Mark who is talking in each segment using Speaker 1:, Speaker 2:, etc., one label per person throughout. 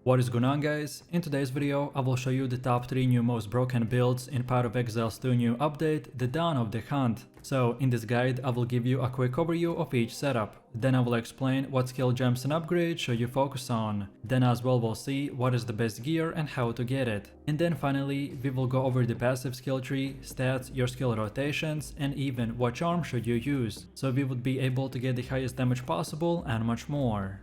Speaker 1: What is going on, guys? In today's video I will show you the top 3 new most broken builds in part of Exile's 2 new update, The Dawn of the Hunt. So in this guide I will give you a quick overview of each setup, then I will explain what skill gems and upgrades should you focus on, then as well we'll see what is the best gear and how to get it, and then finally we will go over the passive skill tree, stats, your skill rotations, and even what charm should you use, so we would be able to get the highest damage possible and much more.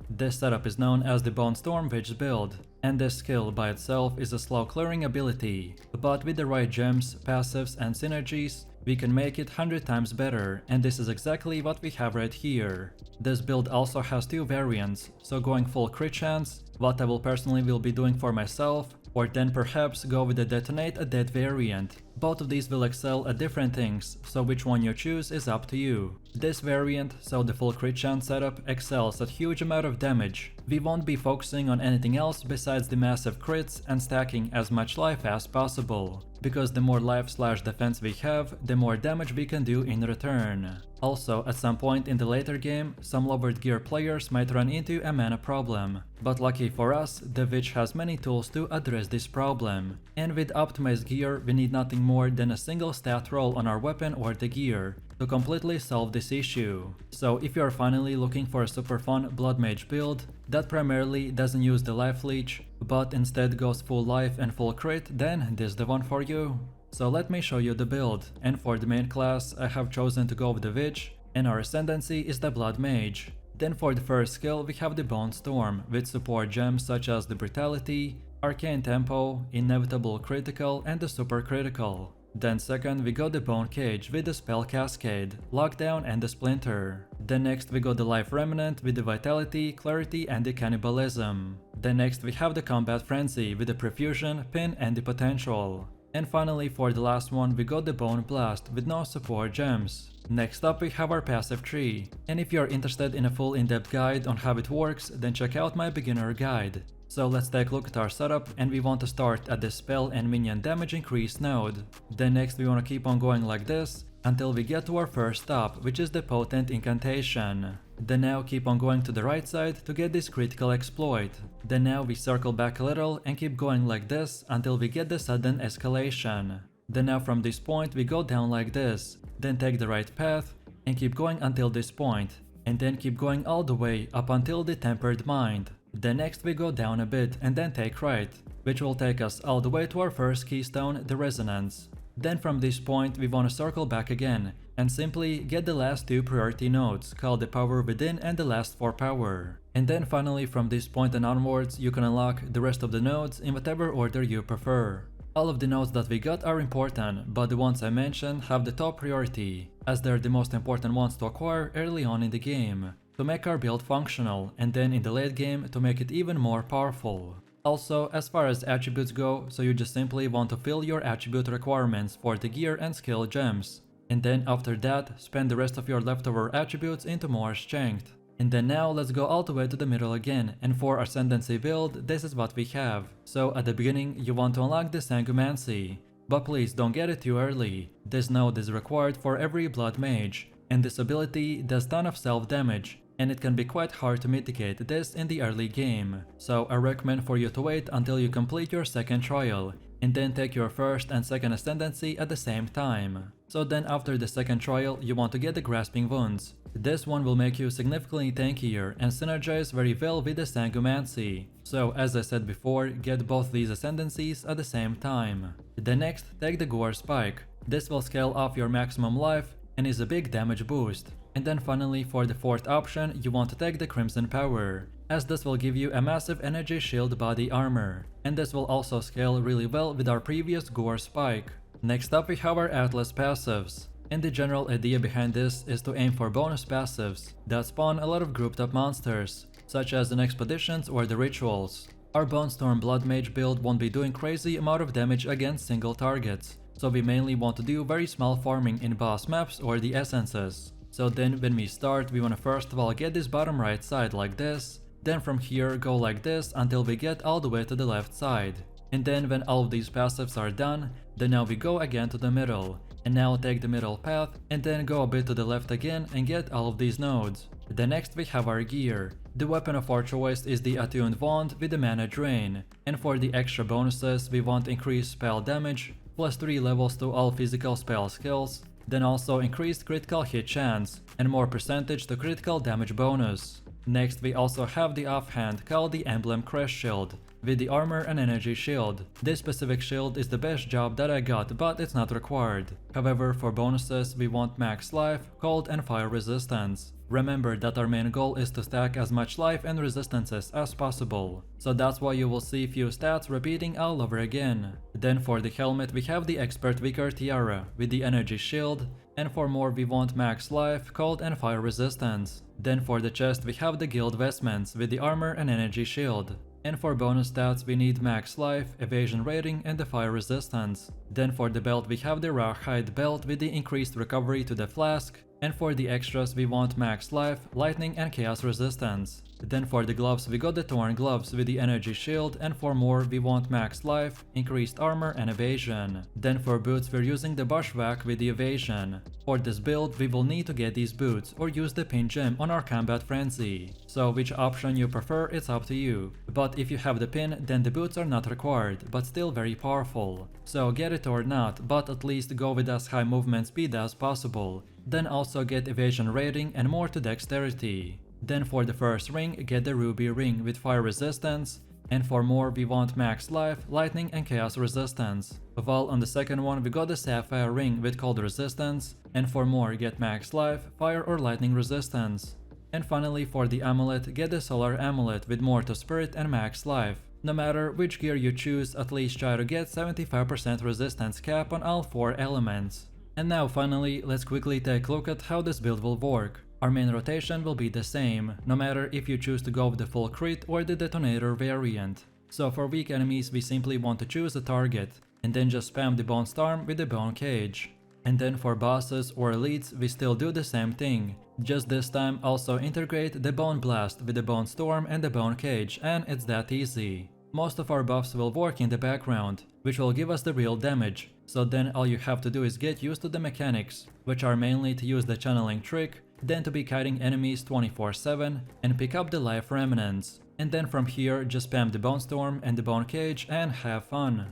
Speaker 1: This setup is known as the Bonestorm Witch build, and this skill by itself is a slow clearing ability, but with the right gems, passives and synergies, we can make it 100 times better, and this is exactly what we have right here. This build also has 2 variants, so going full crit chance, what I will personally be doing for myself, or then perhaps go with the detonate a dead variant. Both of these will excel at different things, so which one you choose is up to you. This variant, so the full crit chance setup, excels at huge amount of damage. We won't be focusing on anything else besides the massive crits and stacking as much life as possible, because the more life/defense we have, the more damage we can do in return. Also, at some point in the later game, some lowered gear players might run into a mana problem, but lucky for us, the Witch has many tools to address this problem. And with optimized gear, we need nothing more than a single stat roll on our weapon or the gear to completely solve this issue. So if you are finally looking for a super fun Blood Mage build that primarily doesn't use the life leech, but instead goes full life and full crit, then this is the one for you. So let me show you the build, and for the main class I have chosen to go with the Witch, and our ascendancy is the Blood Mage. Then for the first skill we have the Bonestorm, with support gems such as the Brutality, Arcane Tempo, Inevitable Critical and the Super Critical. Then second we got the Bone Cage with the Spell Cascade, Lockdown and the Splinter. Then next we got the Life Remnant with the Vitality, Clarity and the Cannibalism. Then next we have the Combat Frenzy with the Perfusion, Pin and the Potential. And finally for the last one we got the Bone Blast with no support gems. Next up we have our passive tree, and if you are interested in a full in-depth guide on how it works, then check out my beginner guide. So let's take a look at our setup, and we want to start at the spell and minion damage increase node. Then next we want to keep on going like this until we get to our first stop, which is the potent incantation. Then now keep on going to the right side to get this critical exploit. Then now we circle back a little and keep going like this until we get the sudden escalation. Then now from this point we go down like this, then take the right path and keep going until this point, and then keep going all the way up until the tempered mind. Then next we go down a bit and then take right, which will take us all the way to our first keystone, the resonance. Then from this point we want to circle back again and simply get the last 2 priority nodes, called the Power Within and the last 4 Power. And then finally from this point and onwards you can unlock the rest of the nodes in whatever order you prefer. All of the nodes that we got are important, but the ones I mentioned have the top priority, as they're the most important ones to acquire early on in the game, to make our build functional, and then in the late game to make it even more powerful. Also, as far as attributes go, so you just simply want to fill your attribute requirements for the gear and skill gems, and then after that spend the rest of your leftover attributes into more strength. And then now let's go all the way to the middle again, and for Ascendancy build this is what we have. So at the beginning you want to unlock the Sangumancy, but please don't get it too early. This node is required for every Blood Mage, and this ability does ton of self damage, and it can be quite hard to mitigate this in the early game. So I recommend for you to wait until you complete your second trial, and then take your first and second ascendancy at the same time. So then after the second trial you want to get the Grasping Wounds. This one will make you significantly tankier and synergize very well with the Sangumancy. So as I said before, get both these ascendancies at the same time. Then next take the Gore Spike. This will scale off your maximum life and is a big damage boost. And then finally for the fourth option you want to take the Crimson Power, as this will give you a massive energy shield body armor, and this will also scale really well with our previous Gore Spike. Next up we have our Atlas passives, and the general idea behind this is to aim for bonus passives that spawn a lot of grouped up monsters, such as in expeditions or the rituals. Our Bonestorm Blood Mage build won't be doing crazy amount of damage against single targets, so we mainly want to do very small farming in boss maps or the essences. So then when we start we want to first of all get this bottom right side like this, then from here go like this until we get all the way to the left side. And then when all of these passives are done, then now we go again to the middle, And now take the middle path and then go a bit to the left again and get all of these nodes. Then next we have our gear. The weapon of our choice is the attuned wand with the mana drain, and for the extra bonuses we want increased spell damage, plus 3 levels to all physical spell skills, then also increased critical hit chance, and more percentage to critical damage bonus. Next we also have the offhand called the Emblem Crest Shield, with the armor and energy shield. This specific shield is the best job that I got, but it's not required. However, for bonuses we want max life, cold and fire resistance. Remember that our main goal is to stack as much life and resistances as possible, so that's why you will see few stats repeating all over again. Then for the helmet we have the Expert Vicar Tiara with the energy shield, and for more we want max life, cold and fire resistance. Then for the chest we have the Guild Vestments with the armor and energy shield. And for bonus stats we need max life, evasion rating and the fire resistance. Then for the belt we have the Rawhide belt with the increased recovery to the flask. And for the extras we want max life, lightning and chaos resistance. Then for the gloves we got the Torn gloves with the energy shield, and for more we want max life, increased armor and evasion. Then for boots we're using the bushwhack with the evasion. For this build we will need to get these boots or use the pin gem on our combat frenzy. So which option you prefer, it's up to you. But if you have the pin then the boots are not required, but still very powerful. So get it or not, but at least go with as high movement speed as possible. Then also get evasion rating and more to dexterity. Then for the first ring get the ruby ring with fire resistance, and for more we want max life, lightning and chaos resistance. While on the second one we got the sapphire ring with cold resistance, and for more get max life, fire or lightning resistance. And finally for the amulet get the solar amulet with more to spirit and max life. No matter which gear you choose, at least try to get 75% resistance cap on all 4 elements. And now finally, let's quickly take a look at how this build will work. Our main rotation will be the same, no matter if you choose to go with the full crit or the detonator variant. So for weak enemies we simply want to choose a target, and then just spam the Bonestorm with the Bone Cage. And then for bosses or elites we still do the same thing, just this time also integrate the Bone Blast with the Bonestorm and the Bone Cage, and it's that easy. Most of our buffs will work in the background, which will give us the real damage, so then all you have to do is get used to the mechanics, which are mainly to use the channeling trick, then to be kiting enemies 24/7 and pick up the life remnants, and then from here just spam the Bonestorm and the Bone Cage and have fun.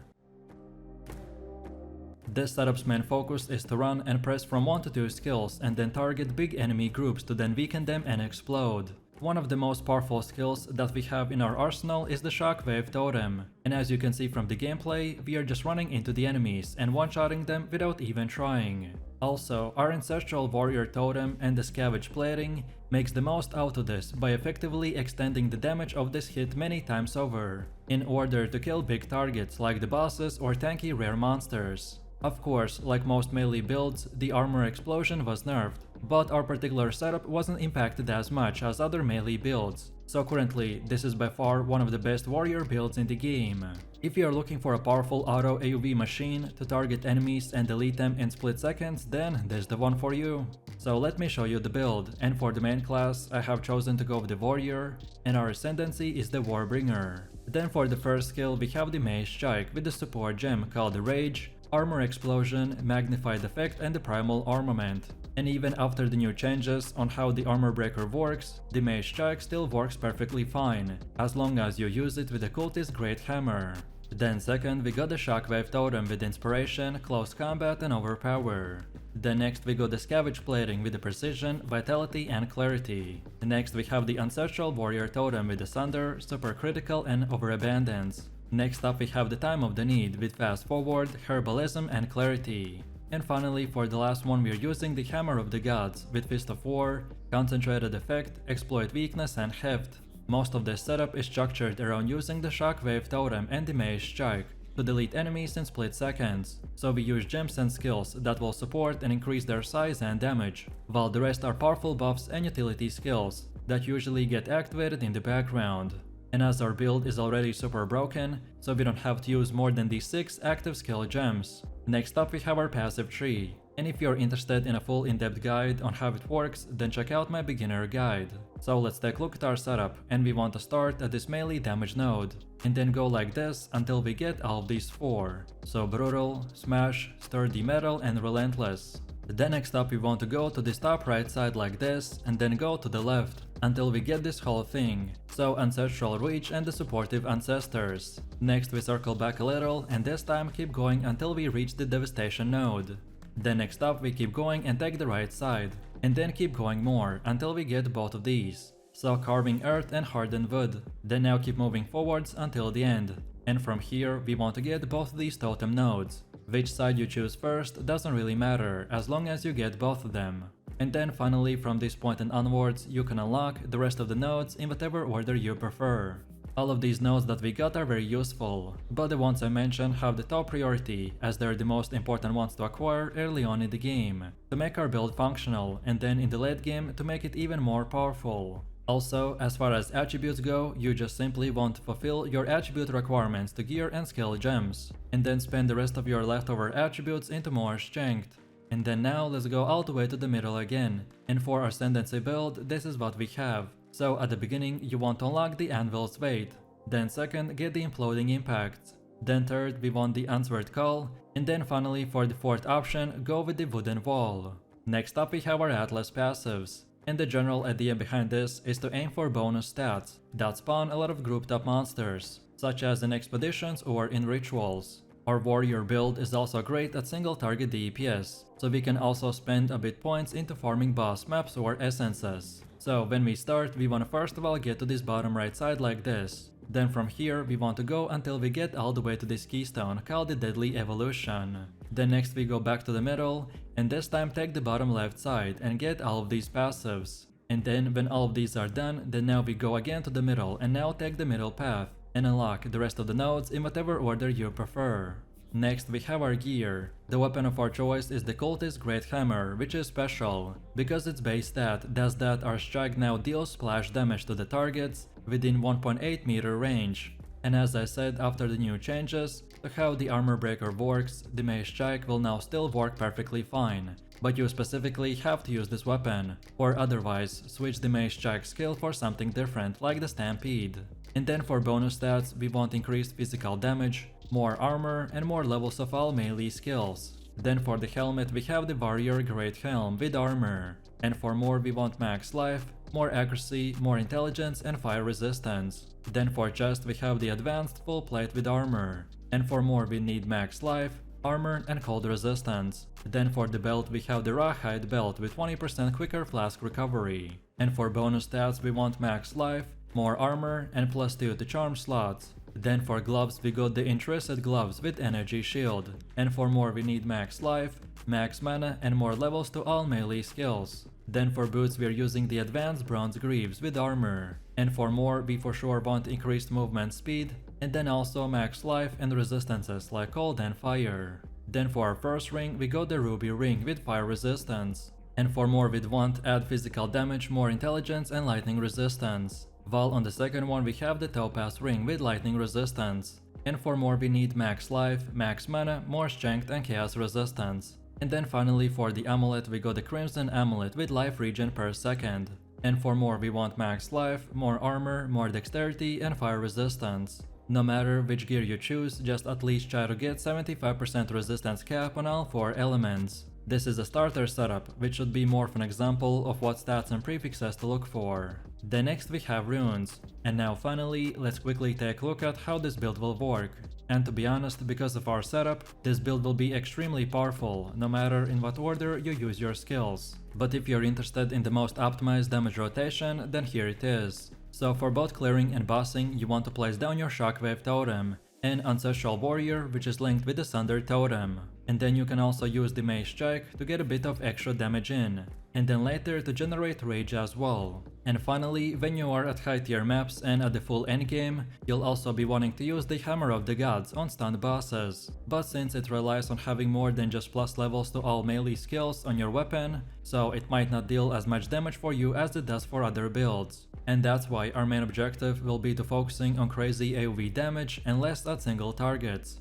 Speaker 1: This setup's main focus is to run and press from 1 to 2 skills and then target big enemy groups to then weaken them and explode. One of the most powerful skills that we have in our arsenal is the Shockwave totem, and as you can see from the gameplay, we are just running into the enemies and one-shotting them without even trying. Also, our Ancestral Warrior totem and the Scavenge plating makes the most out of this by effectively extending the damage of this hit many times over, in order to kill big targets like the bosses or tanky rare monsters. Of course, like most melee builds, the armor explosion was nerfed, but our particular setup wasn't impacted as much as other melee builds, so currently this is by far one of the best warrior builds in the game. If you are looking for a powerful auto AoV machine to target enemies and delete them in split seconds, then this is the one for you. So let me show you the build, and for the main class I have chosen to go with the warrior, and our ascendancy is the warbringer. Then for the first skill we have the Mage Strike with the support gem called the Rage, Armor Explosion, Magnified Effect and the Primal Armament. And even after the new changes on how the armor breaker works, the Mage Strike still works perfectly fine, as long as you use it with the Cultist Great Hammer. Then second we got the Shockwave totem with Inspiration, Close Combat and Overpower. Then next we got the Scavenge plating with the Precision, Vitality and Clarity. Next we have the Ancestral Warrior totem with the Sunder, Super Critical and Overabundance. Next up we have the Time of the Need with Fast Forward, Herbalism and Clarity. And finally for the last one we are using the Hammer of the Gods with Fist of War, Concentrated Effect, Exploit Weakness and Heft. Most of this setup is structured around using the Shockwave totem and the Mage Strike to delete enemies in split seconds, so we use gems and skills that will support and increase their size and damage, while the rest are powerful buffs and utility skills that usually get activated in the background. And as our build is already super broken, so we don't have to use more than these 6 active skill gems. Next up we have our passive tree. And if you're interested in a full in-depth guide on how it works, then check out my beginner guide. So let's take a look at our setup, and we want to start at this melee damage node, and then go like this until we get all of these 4. So brutal, smash, sturdy metal, and relentless. Then next up we want to go to this top right side like this, and then go to the left until we get this whole thing, so ancestral reach and the supportive ancestors. Next we circle back a little, and this time keep going until we reach the devastation node. Then next up we keep going and take the right side, and then keep going more until we get both of these, so carving earth and hardened wood. Then now keep moving forwards until the end, and from here we want to get both of these totem nodes. Which side you choose first doesn't really matter as long as you get both of them. And then finally from this point and onwards you can unlock the rest of the nodes in whatever order you prefer. All of these nodes that we got are very useful, but the ones I mentioned have the top priority as they're the most important ones to acquire early on in the game, to make our build functional, and then in the late game to make it even more powerful. Also, as far as attributes go, you just simply want to fulfill your attribute requirements to gear and skill gems, and then spend the rest of your leftover attributes into more strength. And then now let's go all the way to the middle again, and for our Ascendancy build this is what we have. So at the beginning you want to unlock the Anvil's Weight, then second get the Imploding Impacts, then third we want the Answered Call, and then finally for the fourth option go with the Wooden Wall. Next up we have our Atlas passives, and the general idea behind this is to aim for bonus stats that spawn a lot of grouped up monsters, such as in expeditions or in rituals. Our warrior build is also great at single target DPS, so we can also spend a bit points into farming boss maps or essences. So when we start, we want to first of all get to this bottom right side like this. Then from here we want to go until we get all the way to this keystone called the Deadly Evolution. Then next we go back to the middle, and this time take the bottom left side and get all of these passives. And then when all of these are done, then now we go again to the middle and now take the middle path and unlock the rest of the nodes in whatever order you prefer. Next we have our gear. The weapon of our choice is the Cultist Great Hammer, which is special, because its base stat does that our strike now deals splash damage to the targets within 1.8 meter range. And as I said, after the new changes to how the armor breaker works, the mace strike will now still work perfectly fine, but you specifically have to use this weapon, or otherwise switch the mace strike skill for something different like the Stampede. And then for bonus stats we want increased physical damage, more armor, and more levels of all melee skills. Then for the helmet we have the Warrior Great Helm with armor, and for more we want max life, more accuracy, more intelligence, and fire resistance. Then for chest we have the advanced full plate with armor, and for more we need max life, armor, and cold resistance. Then for the belt we have the Rawhide belt with 20% quicker flask recovery, and for bonus stats we want max life, more armor, and +2 to charm slots. Then for gloves we got the Interested gloves with energy shield, and for more we need max life, max mana, and more levels to all melee skills. Then for boots we are using the advanced bronze greaves with armor, and for more we for sure want increased movement speed, and then also max life and resistances like cold and fire. Then for our first ring we got the ruby ring with fire resistance, and for more we'd want add physical damage, more intelligence, and lightning resistance. While on the second one we have the topaz ring with lightning resistance, and for more we need max life, max mana, more strength, and chaos resistance. And then finally for the amulet we got the crimson amulet with life regen per second, and for more we want max life, more armor, more dexterity, and fire resistance. No matter which gear you choose, just at least try to get 75% resistance cap on all 4 elements. This is a starter setup, which should be more of an example of what stats and prefixes to look for. Then next we have runes. And now finally, let's quickly take a look at how this build will work. And to be honest, because of our setup, this build will be extremely powerful, no matter in what order you use your skills. But if you're interested in the most optimized damage rotation, then here it is. So for both clearing and bossing, you want to place down your Shockwave totem, and Ancestral Warrior, which is linked with the Sunder totem. And then you can also use the Mace Strike to get a bit of extra damage in, and then later to generate Rage as well. And finally, when you are at high tier maps and at the full endgame, you'll also be wanting to use the Hammer of the Gods on stunned bosses. But since it relies on having more than just plus levels to all melee skills on your weapon, so it might not deal as much damage for you as it does for other builds. And that's why our main objective will be to focusing on crazy AoE damage and less at single targets.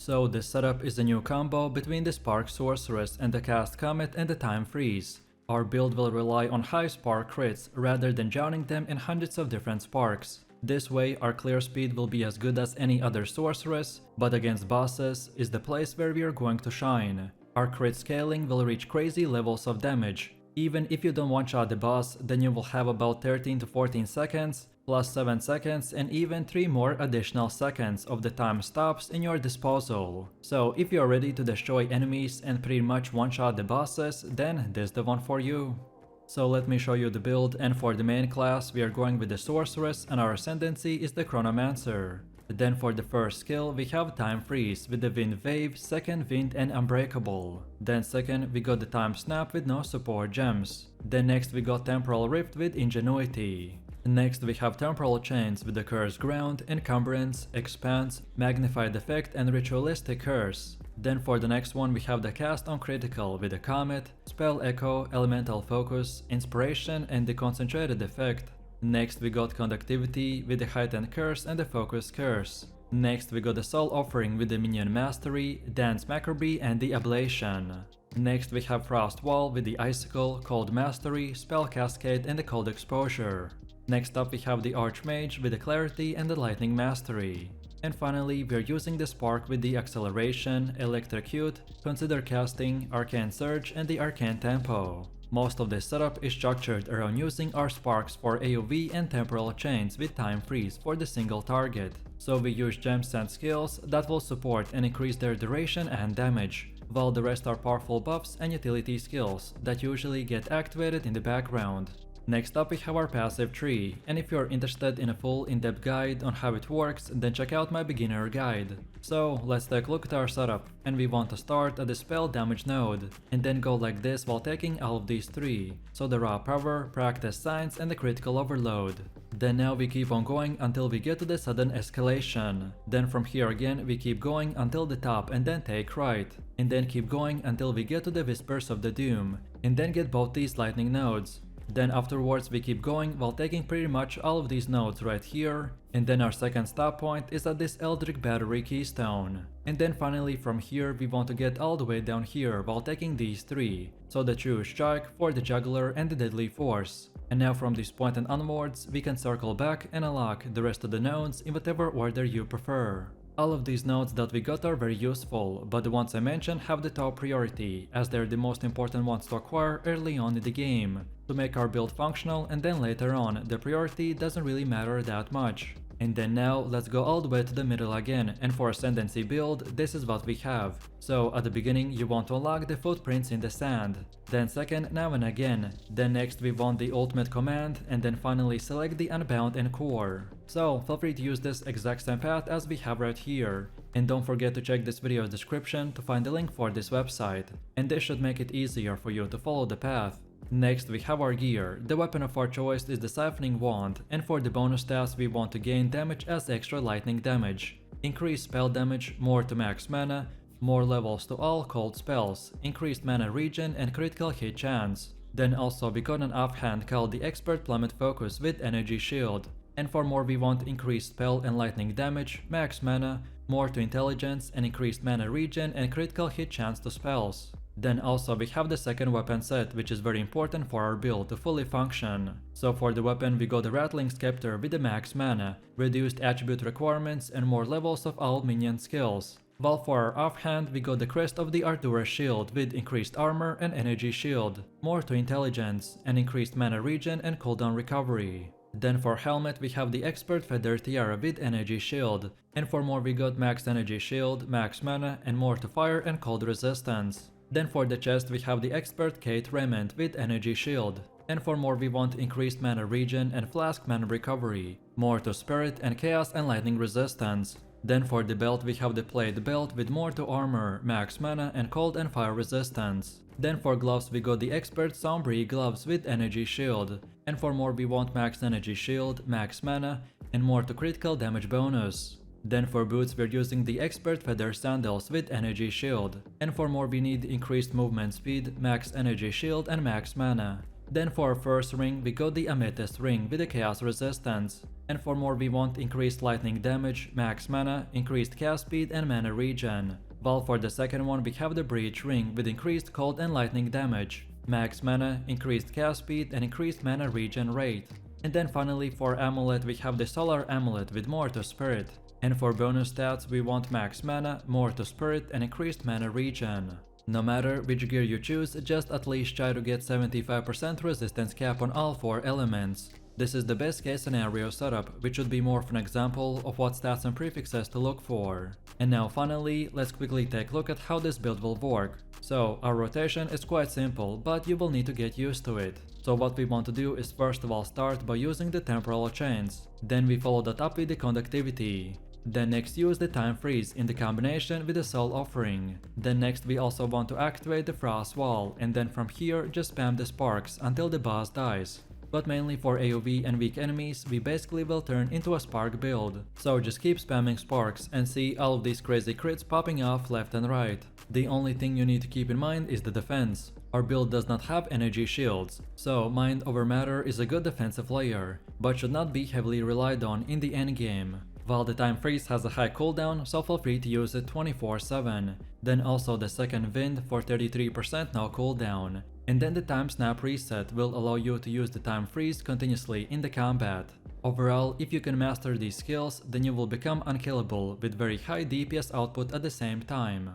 Speaker 1: So this setup is a new combo between the Spark Sorceress and the Cast Comet and the Time Freeze. Our build will rely on high spark crits rather than drowning them in hundreds of different sparks. This way our clear speed will be as good as any other sorceress, but against bosses is the place where we are going to shine. Our crit scaling will reach crazy levels of damage. Even if you don't one-shot the boss, then you will have about 13 to 14 seconds, plus 7 seconds and even 3 more additional seconds of the time stops in your disposal. So if you are ready to destroy enemies and pretty much one-shot the bosses, then this is the one for you. So let me show you the build, and for the main class we are going with the sorceress and our ascendancy is the chronomancer. Then for the first skill we have Time Freeze with the Wind Wave, second Wind and Unbreakable. Then second we got the Time Snap with no support gems. Then next we got Temporal Rift with Ingenuity. Next we have Temporal Chains with the Cursed Ground, Encumbrance, Expanse, Magnified Effect and Ritualistic Curse. Then for the next one we have the Cast on Critical with the Comet, Spell Echo, Elemental Focus, Inspiration and the Concentrated Effect. Next we got Conductivity with the Heightened Curse and the Focus Curse. Next we got the Soul Offering with the Minion Mastery, Dance Macabre and the Ablation. Next we have Frost Wall with the Icicle, Cold Mastery, Spell Cascade and the Cold Exposure. Next up we have the Archmage with the Clarity and the Lightning Mastery. And finally we are using the Spark with the Acceleration, Electrocute, Consider Casting, Arcane Surge and the Arcane Tempo. Most of this setup is structured around using our sparks for AoE and temporal chains with Time Freeze for the single target. So we use gems and skills that will support and increase their duration and damage, while the rest are powerful buffs and utility skills that usually get activated in the background. Next up we have our passive tree, and if you're interested in a full in-depth guide on how it works, then check out my beginner guide. So let's take a look at our setup, and we want to start at the spell damage node, and then go like this while taking all of these three, so the raw power, practice science and the critical overload. Then now we keep on going until we get to the sudden escalation. Then from here again we keep going until the top and then take right, and then keep going until we get to the Whispers of the Doom, and then get both these lightning nodes. Then afterwards we keep going while taking pretty much all of these nodes right here, and then our second stop point is at this Eldritch Battery Keystone. And then finally from here we want to get all the way down here while taking these three, so the True Strike for the Juggler and the Deadly Force. And now from this point and onwards we can circle back and unlock the rest of the nodes in whatever order you prefer. All of these nodes that we got are very useful, but the ones I mentioned have the top priority, as they're the most important ones to acquire early on in the game, to make our build functional, and then later on the priority doesn't really matter that much. And then now let's go all the way to the middle again, and for Ascendancy build this is what we have. So at the beginning you want to unlock the Footprints in the Sand, then second now and again, then next we want the Ultimate Command, and then finally select the Unbound and Core. So feel free to use this exact same path as we have right here. And don't forget to check this video's description to find the link for this website, and this should make it easier for you to follow the path. Next we have our gear. The weapon of our choice is the Siphoning Wand, and for the bonus stats we want to gain damage as extra lightning damage, increased spell damage, more to max mana, more levels to all cold spells, increased mana regen and critical hit chance. Then also we got an offhand called the Expert Plummet Focus with Energy Shield, and for more we want increased spell and lightning damage, max mana, more to intelligence and increased mana regen and critical hit chance to spells. Then also we have the second weapon set, which is very important for our build to fully function. So for the weapon we got the Rattling Scepter with the max mana, reduced attribute requirements and more levels of all minion skills. While for our offhand we got the Crest of the Artura Shield with increased armor and energy shield, more to intelligence and increased mana regen and cooldown recovery. Then for helmet we have the Expert Feather Tiara with energy shield, and for more we got max energy shield, max mana and more to fire and cold resistance. Then for the chest we have the Expert Kate Raiment with energy shield, and for more we want increased mana regen and flask mana recovery, more to spirit and chaos and lightning resistance. Then for the belt we have the Plate Belt with more to armor, max mana and cold and fire resistance. Then for gloves we got the Expert Sombri Gloves with energy shield, and for more we want max energy shield, max mana and more to critical damage bonus. Then for boots we're using the Expert Feather Sandals with energy shield, and for more we need increased movement speed, max energy shield and max mana. Then for our first ring we got the Amethyst ring with the chaos resistance, and for more we want increased lightning damage, max mana, increased cast speed and mana regen. While for the second one we have the Breach ring with increased cold and lightning damage, max mana, increased cast speed and increased mana regen rate. And then finally for Amulet we have the Solar Amulet with more to Spirit. And for bonus stats we want max mana, more to Spirit and increased mana regen. No matter which gear you choose, just at least try to get 75% resistance cap on all 4 elements. This is the best case scenario setup, which should be more of an example of what stats and prefixes to look for. And now finally, let's quickly take a look at how this build will work. So our rotation is quite simple, but you will need to get used to it. So what we want to do is first of all start by using the temporal chains. Then we follow that up with the conductivity. Then next use the time freeze in the combination with the soul offering. Then next we also want to activate the frost wall, and then from here just spam the sparks until the boss dies. But mainly for AoE and weak enemies we basically will turn into a spark build. So just keep spamming sparks and see all of these crazy crits popping off left and right. The only thing you need to keep in mind is the defense. Our build does not have energy shields, so Mind over Matter is a good defensive layer, but should not be heavily relied on in the endgame. While the time freeze has a high cooldown, so feel free to use it 24/7. Then also the second wind for 33% no cooldown. And then the time snap reset will allow you to use the time freeze continuously in the combat. Overall, if you can master these skills, then you will become unkillable with very high DPS output at the same time.